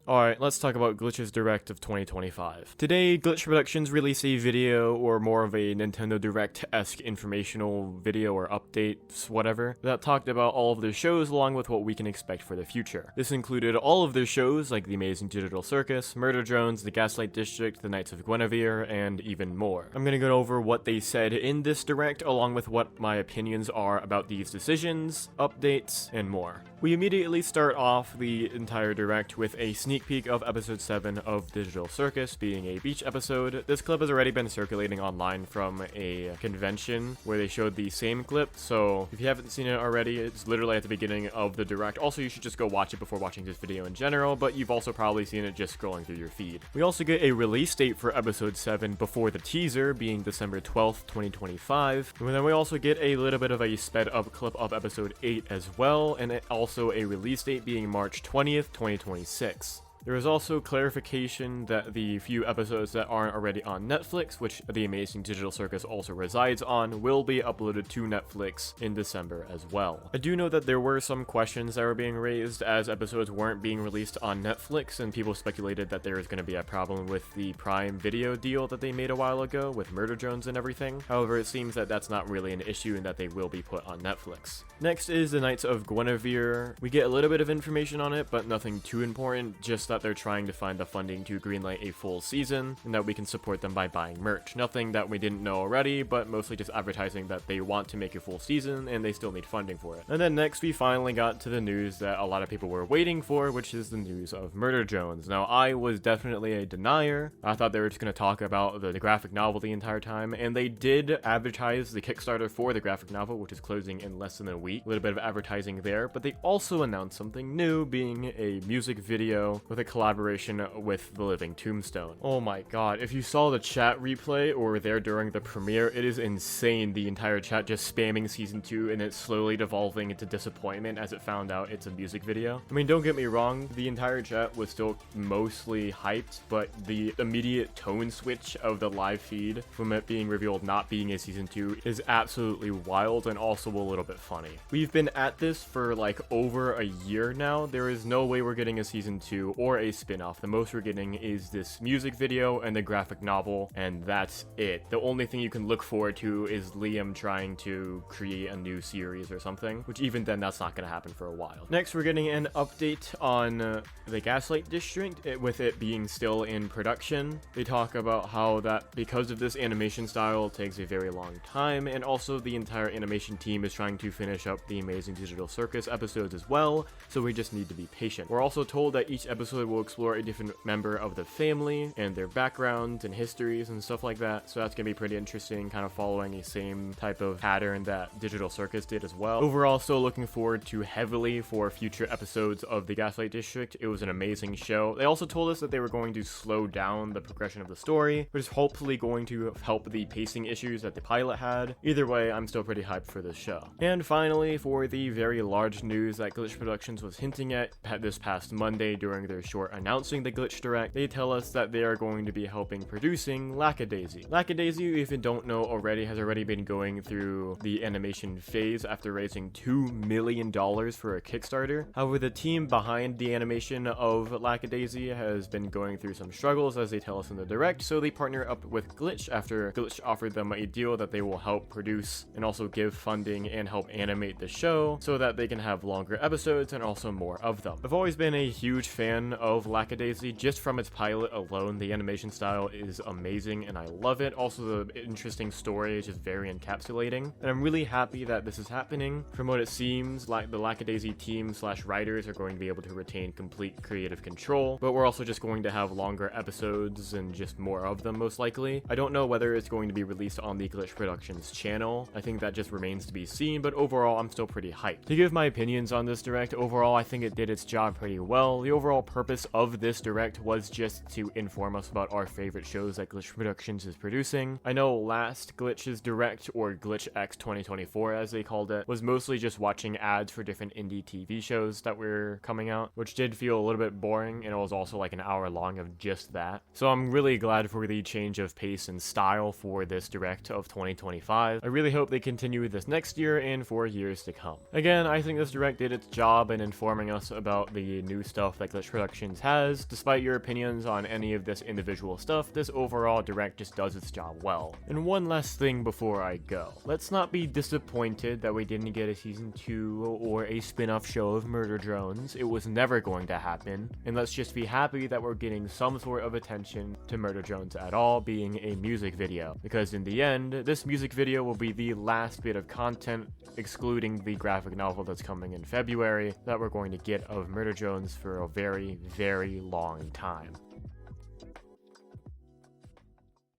Alright, let's talk about Glitch's Direct of 2025. Today, Glitch Productions released a video, or more of a Nintendo Direct-esque informational video or updates, whatever, that talked about all of their shows along with what we can expect for the future. This included all of their shows like The Amazing Digital Circus, Murder Drones, The Gaslight District, The Knights of Guinevere, and even more. I'm gonna go over what they said in this Direct along with what my opinions are about these decisions, updates, and more. We immediately start off the entire Direct with a sneak peek of episode 7 of Digital Circus being a beach episode. This clip has already been circulating online from a convention where they showed the same clip, so if you haven't seen it already, it's literally at the beginning of the Direct. Also, you should just go watch it before watching this video in general, but you've also probably seen it just scrolling through your feed. We also get a release date for episode 7 before the teaser being December 12th, 2025, and then we also get a little bit of a sped up clip of episode 8 as well, and also a release date being March 20th, 2026. There is also clarification that the few episodes that aren't already on Netflix, which The Amazing Digital Circus also resides on, will be uploaded to Netflix in December as well. I do know that there were some questions that were being raised as episodes weren't being released on Netflix, and people speculated that there is going to be a problem with the Prime Video deal that they made a while ago with Murder Drones and everything. However, it seems that that's not really an issue and that they will be put on Netflix. Next is The Knights of Guinevere. We get a little bit of information on it, but nothing too important, just that they're trying to find the funding to greenlight a full season, and that we can support them by buying merch. Nothing that we didn't know already, but mostly just advertising that they want to make a full season, and they still need funding for it. And then next, we finally got to the news that a lot of people were waiting for, which is the news of Murder Drones. Now, I was definitely a denier. I thought they were just going to talk about the graphic novel the entire time, and they did advertise the Kickstarter for the graphic novel, which is closing in less than a week. A little bit of advertising there, but they also announced something new, being a music video with a collaboration with The Living Tombstone. Oh my god, if you saw the chat replay or were there during the premiere, it is insane, the entire chat just spamming season 2 and it's slowly devolving into disappointment as it found out it's a music video. I mean, don't get me wrong, the entire chat was still mostly hyped, but the immediate tone switch of the live feed from it being revealed not being a season 2 is absolutely wild and also a little bit funny. We've been at this for like over a year now. There is no way we're getting a season 2 or a spin-off. The most we're getting is this music video and the graphic novel, and that's it. The only thing you can look forward to is Liam trying to create a new series or something, which even then that's not going to happen for a while. Next, we're getting an update on the Gaslight District, with it being still in production. They talk about how that because of this animation style, it takes a very long time, and also the entire animation team is trying to finish up the Amazing Digital Circus episodes as well, so we just need to be patient. We're also told that each episode will explore a different member of the family and their backgrounds and histories and stuff like that, so that's gonna be pretty interesting, kind of following a same type of pattern that Digital Circus did as well. Overall, still looking forward to heavily for future episodes of the Gaslight District. It was an amazing show. They also told us that they were going to slow down the progression of the story, which is hopefully going to help the pacing issues that the pilot had. Either way, I'm still pretty hyped for this show. And finally, for the very large news that Glitch Productions was hinting at this past Monday during their short announcing the Glitch Direct, they tell us that they are going to be helping producing Lackadaisy. Lackadaisy, if you don't know already, has already been going through the animation phase after raising $2 million for a Kickstarter. However, the team behind the animation of Lackadaisy has been going through some struggles, as they tell us in the Direct, so they partner up with Glitch after Glitch offered them a deal that they will help produce and also give funding and help animate the show so that they can have longer episodes and also more of them. I've always been a huge fan of Lackadaisy. Just from its pilot alone, the animation style is amazing and I love it. Also, the interesting story is just very encapsulating, and I'm really happy that this is happening. From what it seems, like the Lackadaisy team / writers are going to be able to retain complete creative control, but we're also just going to have longer episodes and just more of them most likely. I don't know whether it's going to be released on the Glitch Productions channel. I think that just remains to be seen, but overall I'm still pretty hyped. To give my opinions on this Direct, overall I think it did its job pretty well. The overall purpose of this Direct was just to inform us about our favorite shows that Glitch Productions is producing. I know last Glitch's Direct, or Glitch X 2024 as they called it, was mostly just watching ads for different indie TV shows that were coming out, which did feel a little bit boring, and it was also like an hour long of just that. So I'm really glad for the change of pace and style for this Direct of 2025. I really hope they continue with this next year and for years to come. Again, I think this Direct did its job in informing us about the new stuff that Glitch Productions Productions has. Despite your opinions on any of this individual stuff, this overall direct just does its job well. And one last thing before I go. Let's not be disappointed that we didn't get a season 2 or a spin-off show of Murder Drones. It was never going to happen. And let's just be happy that we're getting some sort of attention to Murder Drones at all, being a music video. Because in the end, this music video will be the last bit of content, excluding the graphic novel that's coming in February, that we're going to get of Murder Drones for a very, very long time.